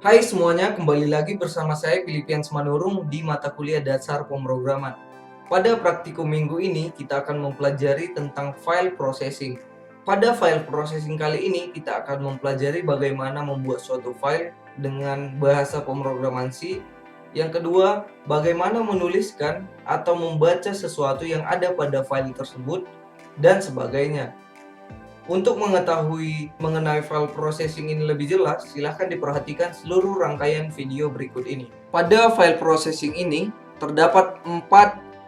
Hai semuanya, kembali lagi bersama saya Filipians Manurung di mata kuliah Dasar Pemrograman. Pada praktikum minggu ini, kita akan mempelajari tentang file processing. Pada file processing kali ini, kita akan mempelajari bagaimana membuat suatu file dengan bahasa pemrograman C. Yang kedua, bagaimana menuliskan atau membaca sesuatu yang ada pada file tersebut, dan sebagainya. Untuk mengetahui mengenai file processing ini lebih jelas, silahkan diperhatikan seluruh rangkaian video berikut ini. Pada file processing ini, terdapat 4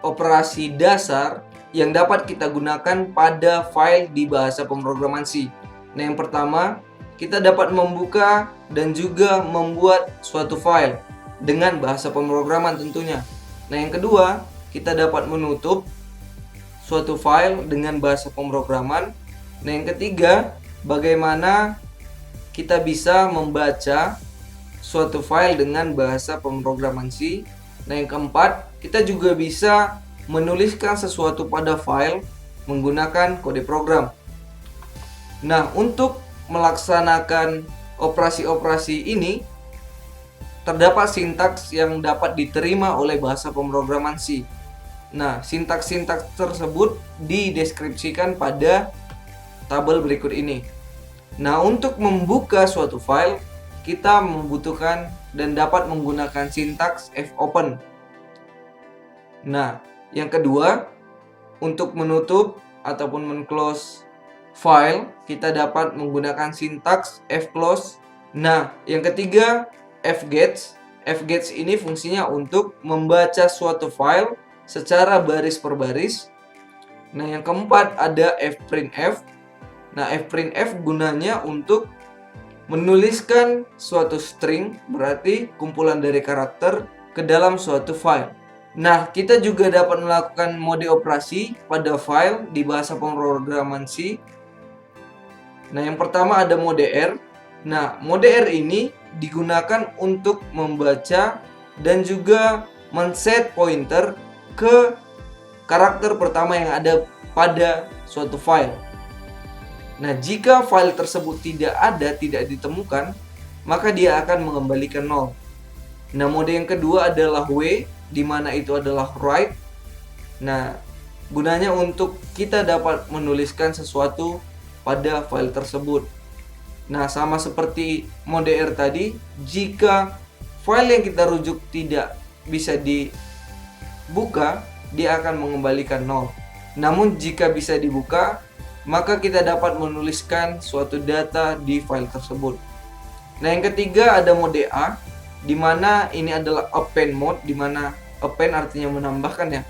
operasi dasar yang dapat kita gunakan pada file di bahasa pemrograman C. Nah, yang pertama, kita dapat membuka dan juga membuat suatu file dengan bahasa pemrograman tentunya. Nah, yang kedua, kita dapat menutup suatu file dengan bahasa pemrograman. Nah, yang ketiga, bagaimana kita bisa membaca suatu file dengan bahasa pemrograman C. Nah, yang keempat, kita juga bisa menuliskan sesuatu pada file menggunakan kode program. Nah, untuk melaksanakan operasi-operasi ini, terdapat sintaks yang dapat diterima oleh bahasa pemrograman C. Nah, sintaks-sintaks tersebut dideskripsikan pada tabel berikut ini. Nah, untuk membuka suatu file, kita membutuhkan dan dapat menggunakan sintaks fopen. Nah, yang kedua, untuk menutup ataupun men-close file, kita dapat menggunakan sintaks fclose. Nah, yang ketiga, fgets. Fgets ini fungsinya untuk membaca suatu file secara baris per baris. Nah, yang keempat ada fprintf. Nah, fprintf gunanya untuk menuliskan suatu string, berarti kumpulan dari karakter, ke dalam suatu file. Nah, kita juga dapat melakukan mode operasi pada file di bahasa pemrograman C. Nah, yang pertama ada mode R. Nah, mode R ini digunakan untuk membaca dan juga men-set pointer ke karakter pertama yang ada pada suatu file. Nah, jika file tersebut tidak ditemukan, maka dia akan mengembalikan 0. Nah, mode yang kedua adalah W, di mana itu adalah write. Nah, gunanya untuk kita dapat menuliskan sesuatu pada file tersebut. Nah, sama seperti mode R tadi, jika file yang kita rujuk tidak bisa dibuka, dia akan mengembalikan 0. Namun, jika bisa dibuka, maka kita dapat menuliskan suatu data di file tersebut. Nah, yang ketiga ada mode A, di mana ini adalah append mode, di mana append artinya menambahkan ya.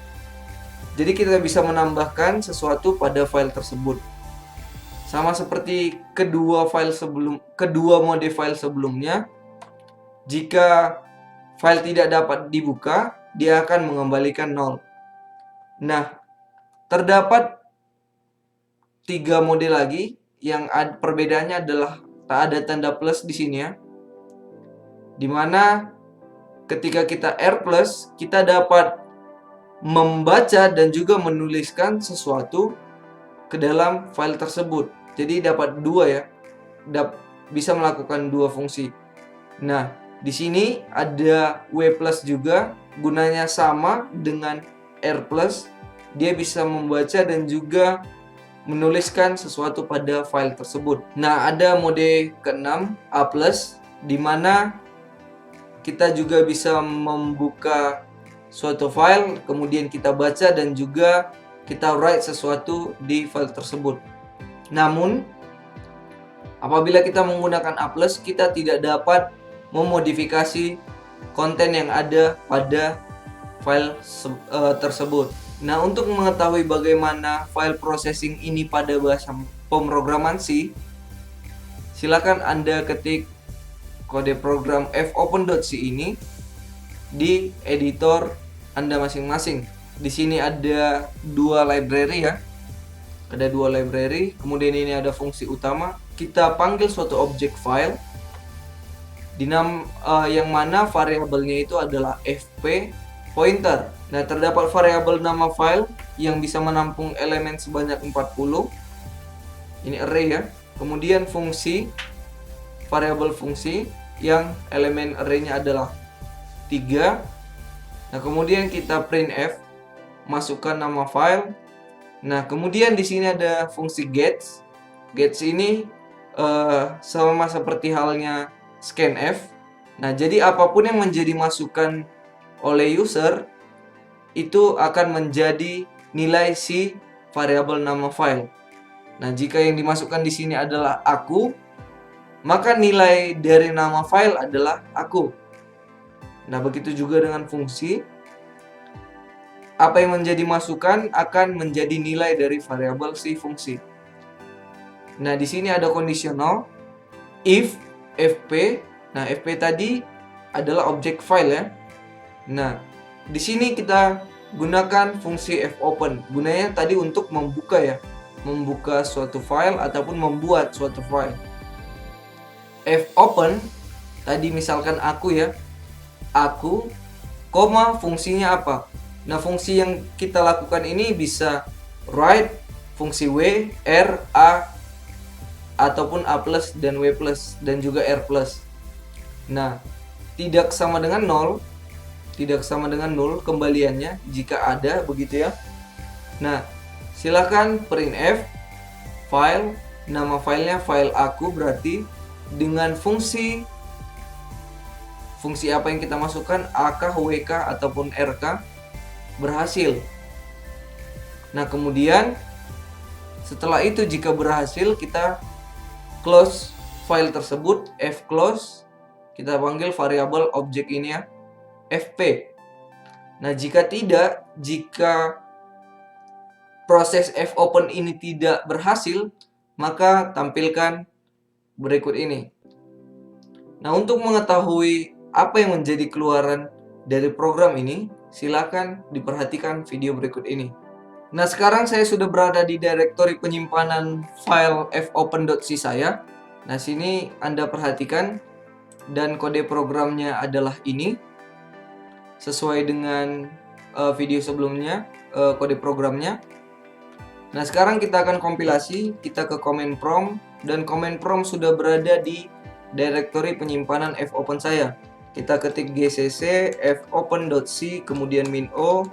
Jadi kita bisa menambahkan sesuatu pada file tersebut. Sama seperti kedua mode file sebelumnya, jika file tidak dapat dibuka, dia akan mengembalikan 0. Nah, terdapat 3 mode lagi yang perbedaannya adalah tak ada tanda plus di sini ya. Dimana ketika kita R+, kita dapat membaca dan juga menuliskan sesuatu ke dalam file tersebut. Jadi dapat dua ya, bisa melakukan dua fungsi. Nah, di sini ada W+ juga, gunanya sama dengan R+. Dia bisa membaca dan juga menuliskan sesuatu pada file tersebut. Nah, ada mode ke-6 A+, di mana kita juga bisa membuka suatu file, kemudian kita baca dan juga kita write sesuatu di file tersebut. Namun, apabila kita menggunakan A+, kita tidak dapat memodifikasi konten yang ada pada file tersebut. Nah, untuk mengetahui bagaimana file processing ini pada bahasa pemrograman C, silakan Anda ketik kode program fopen.c ini di editor Anda masing-masing. Di sini ada dua library ya. Ada dua library, kemudian ini ada fungsi utama. Kita panggil suatu objek file yang mana variabelnya itu adalah fp pointer. Nah, terdapat variabel nama file yang bisa menampung elemen sebanyak 40. Ini array ya. Kemudian fungsi, variabel fungsi yang elemen array-nya adalah 3. Nah, kemudian kita printf, masukkan nama file. Nah, kemudian di sini ada fungsi gets. Gets ini sama seperti halnya scanf. Nah, jadi apapun yang menjadi masukan oleh user itu akan menjadi nilai si variabel nama file. Nah, jika yang dimasukkan di sini adalah aku, maka nilai dari nama file adalah aku. Nah, begitu juga dengan fungsi. Apa yang menjadi masukan akan menjadi nilai dari variabel si fungsi. Nah, di sini ada conditional if fp. Nah, fp tadi adalah objek file ya. Nah, di sini kita gunakan fungsi fopen. Gunanya tadi untuk membuka ya, membuka suatu file ataupun membuat suatu file. Fopen tadi misalkan aku ya, aku, koma fungsinya apa? Nah, fungsi yang kita lakukan ini bisa write, fungsi w, r, a, ataupun a plus dan w plus dan juga r plus. Nah, tidak sama dengan 0, tidak sama dengan 0 kembaliannya jika ada begitu ya. Nah, silakan printf file, nama filenya file aku berarti dengan fungsi apa yang kita masukkan, ak, wk ataupun rk berhasil. Nah, kemudian setelah itu jika berhasil kita close file tersebut, fclose, kita panggil variabel objek ini ya, fp. Nah, jika tidak, jika proses fopen ini tidak berhasil, maka tampilkan berikut ini. Nah, untuk mengetahui apa yang menjadi keluaran dari program ini, silakan diperhatikan video berikut ini. Nah, sekarang saya sudah berada di direktori penyimpanan file fopen.c saya. Nah, sini Anda perhatikan dan kode programnya adalah ini. Sesuai dengan video sebelumnya, kode programnya. Nah, sekarang kita akan kompilasi, kita ke command prompt, dan command prompt sudah berada di direktori penyimpanan fopen saya. Kita ketik gcc fopen.c kemudian -o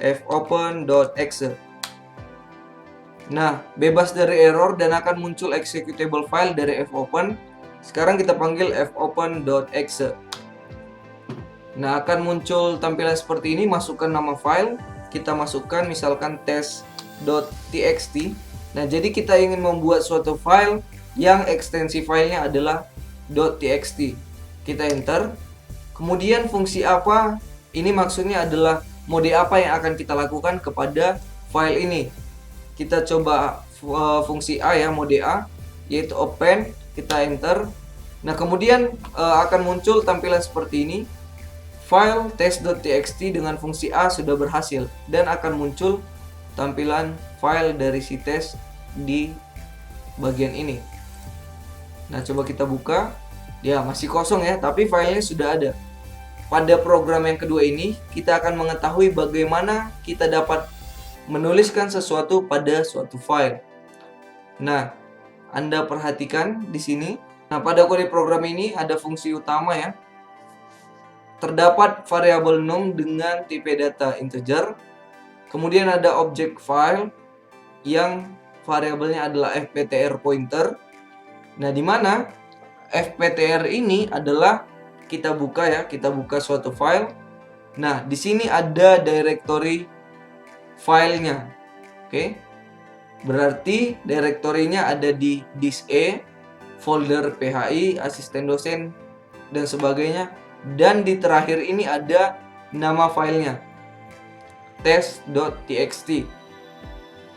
fopen.exe. Nah, bebas dari error dan akan muncul executable file dari fopen. Sekarang kita panggil fopen.exe. Nah, akan muncul tampilan seperti ini, masukkan nama file, kita masukkan misalkan test.txt. Nah, jadi kita ingin membuat suatu file yang ekstensi filenya adalah .txt. Kita enter. Kemudian fungsi apa? Ini maksudnya adalah mode apa yang akan kita lakukan kepada file ini. Kita coba fungsi A ya, mode A, yaitu open, kita enter. Nah, kemudian akan muncul tampilan seperti ini. File test.txt dengan fungsi A sudah berhasil dan akan muncul tampilan file dari si test di bagian ini. Nah, coba kita buka. Ya, masih kosong ya, tapi filenya sudah ada. Pada program yang kedua ini, kita akan mengetahui bagaimana kita dapat menuliskan sesuatu pada suatu file. Nah, Anda perhatikan di sini. Nah, pada kode program ini ada fungsi utama ya. Terdapat variabel num dengan tipe data integer. Kemudian ada objek file yang variabelnya adalah fptr pointer. Nah, di mana fptr ini adalah kita buka ya, kita buka suatu file. Nah, di sini ada directory filenya. Oke. Berarti direktorinya ada di disk E, folder PHI, asisten dosen dan sebagainya. Dan di terakhir ini ada nama filenya, test.txt.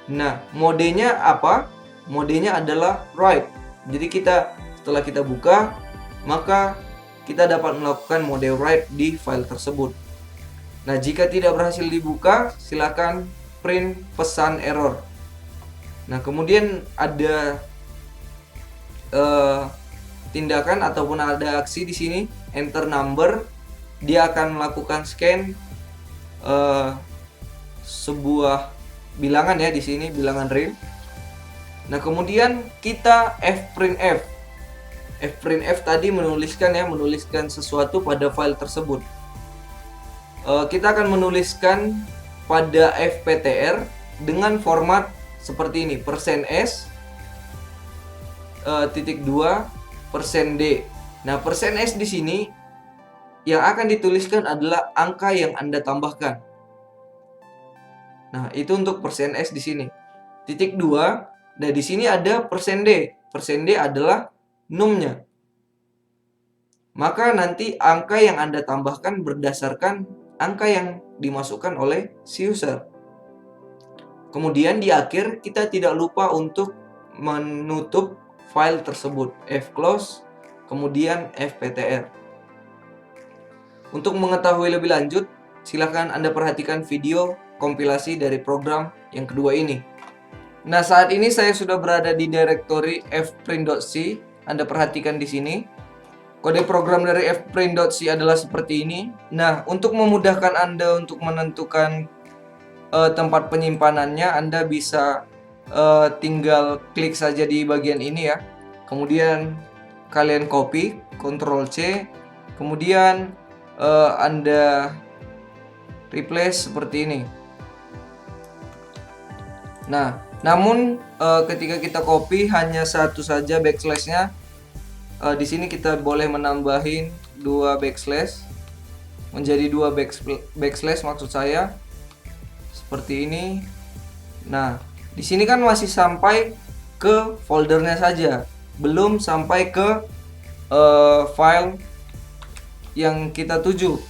Nah, modenya apa? Modenya adalah write. Jadi setelah kita buka, maka kita dapat melakukan mode write di file tersebut. Nah, jika tidak berhasil dibuka, silakan print pesan error. Nah, kemudian ada tindakan ataupun ada aksi di sini, enter number. Dia akan melakukan scan sebuah bilangan ya, di sini bilangan real. Nah, kemudian kita fprintf. fprintf tadi menuliskan sesuatu pada file tersebut. Kita akan menuliskan pada fptr dengan format seperti ini, %s titik 2 %d. Nah, %s di sini yang akan dituliskan adalah angka yang Anda tambahkan. Nah, itu untuk %s di sini. Titik 2, nah di sini ada %d. %d adalah num-nya. Maka nanti angka yang Anda tambahkan berdasarkan angka yang dimasukkan oleh si user. Kemudian di akhir kita tidak lupa untuk menutup file tersebut, fclose, kemudian fptr. Untuk mengetahui lebih lanjut, silakan Anda perhatikan video kompilasi dari program yang kedua ini. Nah, saat ini saya sudah berada di directory fprint.c. Anda perhatikan di sini. Kode program dari fprint.c adalah seperti ini. Nah, untuk memudahkan Anda untuk menentukan tempat penyimpanannya, Anda bisa tinggal klik saja di bagian ini ya. Kemudian kalian copy, Ctrl C, kemudian Anda replace seperti ini. Nah, namun ketika kita copy hanya satu saja backslash-nya. Di sini kita boleh menambahin 2 backslash menjadi 2 backslash maksud saya seperti ini. Nah, di sini kan masih sampai ke foldernya saja, belum sampai ke file yang kita tuju.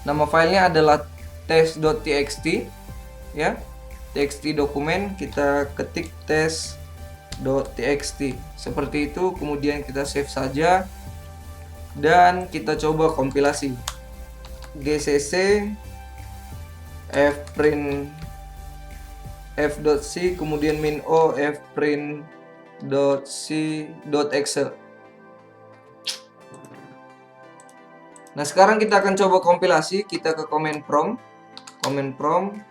Nama filenya adalah test.txt ya. TXT dokumen, kita ketik test.txt seperti itu, kemudian kita save saja dan kita coba kompilasi. gcc fprint f.c kemudian -o fprint.c.exe. Nah, sekarang kita akan coba kompilasi. Kita ke command prompt.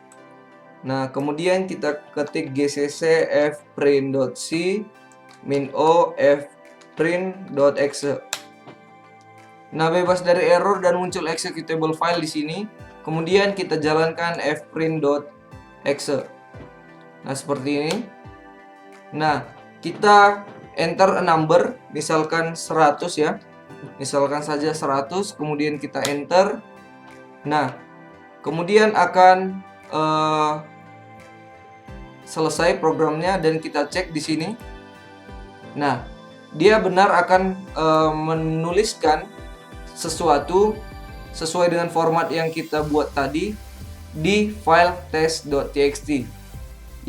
Nah, kemudian kita ketik gcc fprint.c -o fprint.exe. Nah, bebas dari error dan muncul executable file di sini. Kemudian kita jalankan fprint.exe. Nah, seperti ini. Nah, kita enter a number, misalkan 100 ya. Misalkan saja 100, kemudian kita enter. Nah, kemudian akan selesai programnya dan kita cek di sini. Nah, dia benar akan menuliskan sesuatu sesuai dengan format yang kita buat tadi di file test.txt.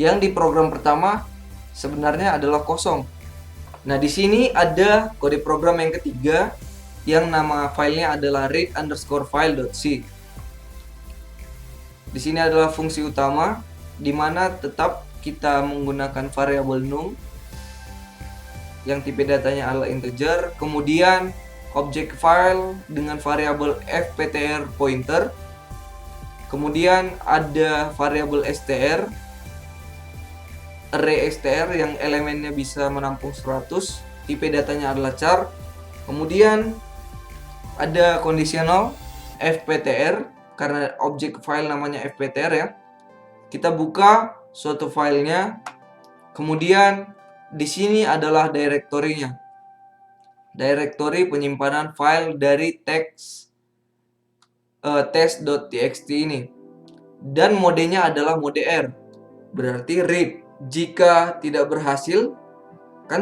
Yang di program pertama sebenarnya adalah kosong. Nah, di sini ada kode program yang ketiga yang nama filenya adalah read_file.c. Di sini adalah fungsi utama di mana tetap kita menggunakan variabel num yang tipe datanya adalah integer, kemudian objek file dengan variabel fptr pointer, kemudian ada variabel str, array str yang elemennya bisa menampung 100, tipe datanya adalah char, kemudian ada conditional fptr karena objek file namanya fptr ya. Kita buka suatu filenya, kemudian di sini adalah direktorinya. Direktori penyimpanan file dari test.txt ini. Dan modenya adalah mode R. Berarti read. Jika tidak berhasil,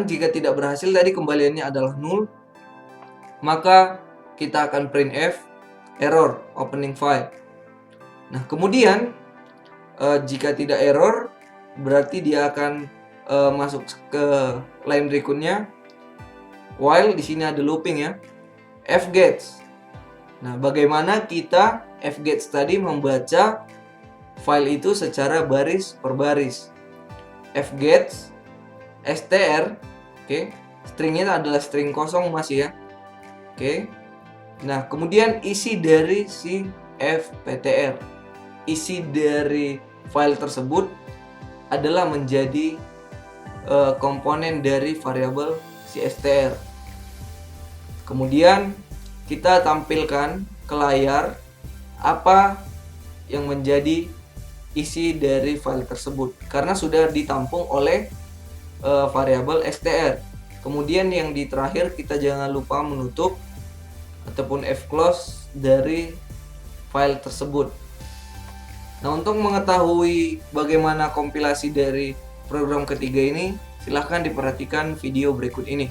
jika tidak berhasil tadi kembaliannya adalah null, maka kita akan printf error opening file. Nah, kemudian jika tidak error, berarti dia akan masuk ke line berikutnya. While di sini ada looping ya. fgets. Nah, bagaimana kita fgets tadi membaca file itu secara baris per baris. fgets str, oke. Stringnya adalah string kosong masih ya. Oke. Nah, kemudian isi dari si fptr. Isi dari file tersebut adalah menjadi komponen dari variabel si str. Kemudian kita tampilkan ke layar apa yang menjadi isi dari file tersebut karena sudah ditampung oleh variabel str. Kemudian yang di terakhir kita jangan lupa menutup ataupun fclose dari file tersebut. Nah, untuk mengetahui bagaimana kompilasi dari program ketiga ini, silahkan diperhatikan video berikut ini.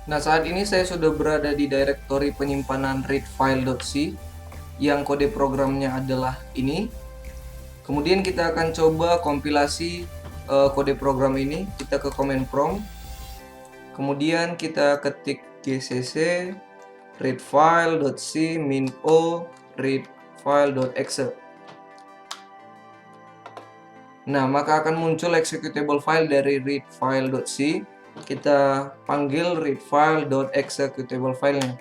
Nah, saat ini saya sudah berada di direktori penyimpanan readfile.c yang kode programnya adalah ini. Kemudian kita akan coba kompilasi kode program ini. Kita ke command prompt. Kemudian kita ketik gcc readfile.c -o readfile.exe. Nah, maka akan muncul executable file dari readfile.c. Kita panggil readfile.executable file-nya.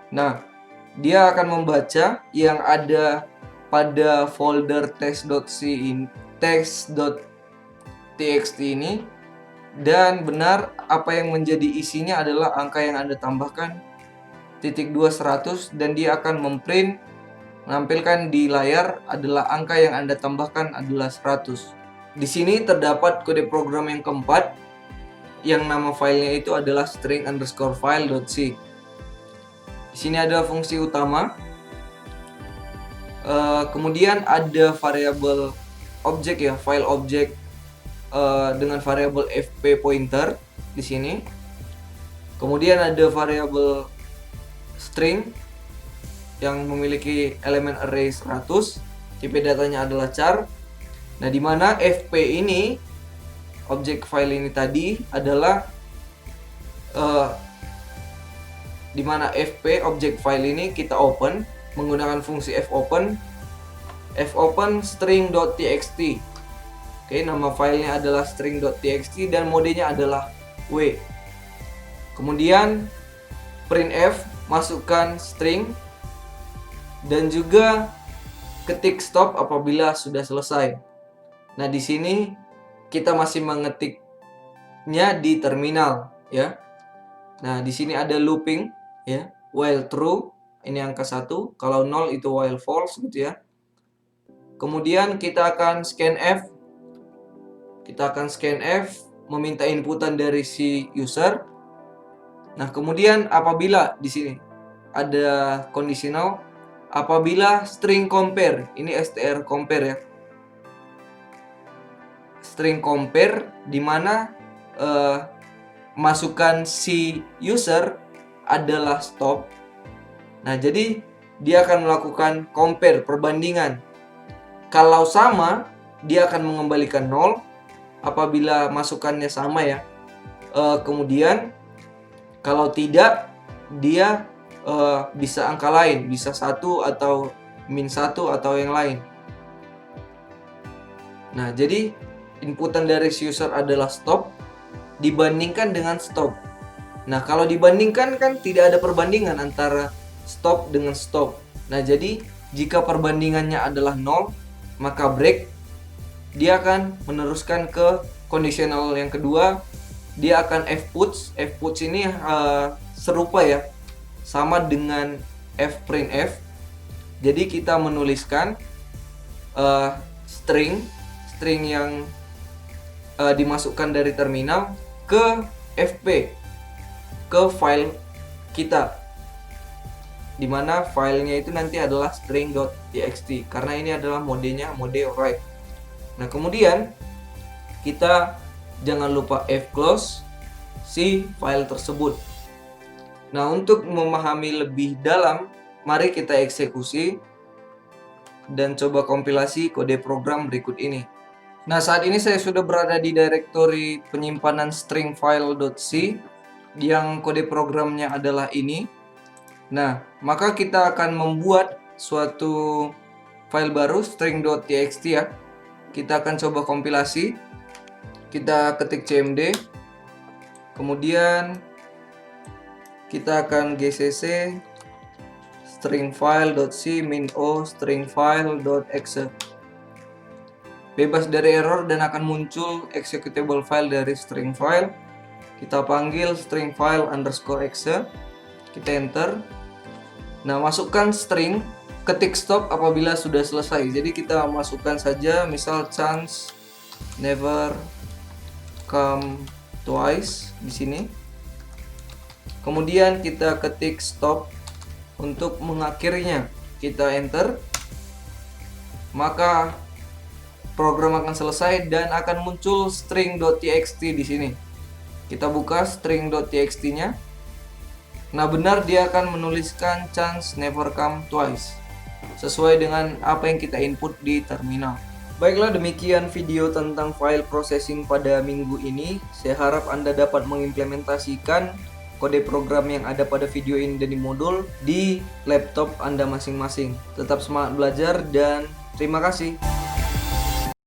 Nah, dia akan membaca yang ada pada folder test.txt ini, dan benar apa yang menjadi isinya adalah angka yang Anda tambahkan ×200, dan dia akan memprint menampilkan di layar adalah angka yang Anda tambahkan adalah 100. Di sini terdapat kode program yang keempat yang nama filenya itu adalah string_file.c. Di sini ada fungsi utama. Kemudian ada variabel objek ya, file objek dengan variabel fp pointer di sini. Kemudian ada variabel string yang memiliki elemen array 100, tipe datanya adalah char. Nah, di mana fp ini, objek file ini tadi adalah di mana fp objek file ini kita open menggunakan fungsi fopen string.txt. Oke, nama filenya adalah string.txt dan modenya adalah w. Kemudian printf, masukkan string dan juga ketik stop apabila sudah selesai. Nah, di sini kita masih mengetiknya di terminal ya. Nah, di sini ada looping ya, while true ini angka 1, kalau 0 itu while false gitu ya. Kemudian kita akan scanf. Kita akan scanf meminta inputan dari si user. Nah, kemudian apabila di sini ada conditional, apabila string compare, ini str compare ya. String compare di mana masukan si user adalah stop. Nah, jadi dia akan melakukan compare, perbandingan. Kalau sama, dia akan mengembalikan 0 apabila masukannya sama ya. Kemudian kalau tidak, dia bisa angka lain, bisa 1 atau -1 atau yang lain. Nah, jadi inputan dari si user adalah stop dibandingkan dengan stop. Nah, kalau dibandingkan kan tidak ada perbandingan antara stop dengan stop. Nah, jadi jika perbandingannya adalah 0, maka break. Dia akan meneruskan ke conditional yang kedua. Dia akan fputs. Fputs ini serupa ya, sama dengan fprintf. Jadi kita menuliskan string yang dimasukkan dari terminal ke fp, ke file kita, dimana filenya itu nanti adalah string.txt karena ini adalah modenya mode write. Nah, kemudian kita jangan lupa fclose si file tersebut. Nah, untuk memahami lebih dalam, mari kita eksekusi dan coba kompilasi kode program berikut ini. Nah, saat ini saya sudah berada di direktori penyimpanan stringfile.c yang kode programnya adalah ini. Nah, maka kita akan membuat suatu file baru string.txt ya. Kita akan coba kompilasi. Kita ketik cmd. Kemudian kita akan gcc stringfile.c -o stringfile.exe. Bebas dari error dan akan muncul executable file dari string file. Kita panggil stringfile_exe. Kita enter. Nah, masukkan string, ketik stop apabila sudah selesai. Jadi kita masukkan saja misal chance never come twice di sini. Kemudian kita ketik stop untuk mengakhirinya. Kita enter. Maka program akan selesai dan akan muncul string.txt di sini. Kita buka string.txt-nya. Nah, benar dia akan menuliskan chance never come twice sesuai dengan apa yang kita input di terminal. Baiklah, demikian video tentang file processing pada minggu ini. Saya harap Anda dapat mengimplementasikan kode program yang ada pada video ini dan di modul di laptop Anda masing-masing. Tetap semangat belajar dan terima kasih.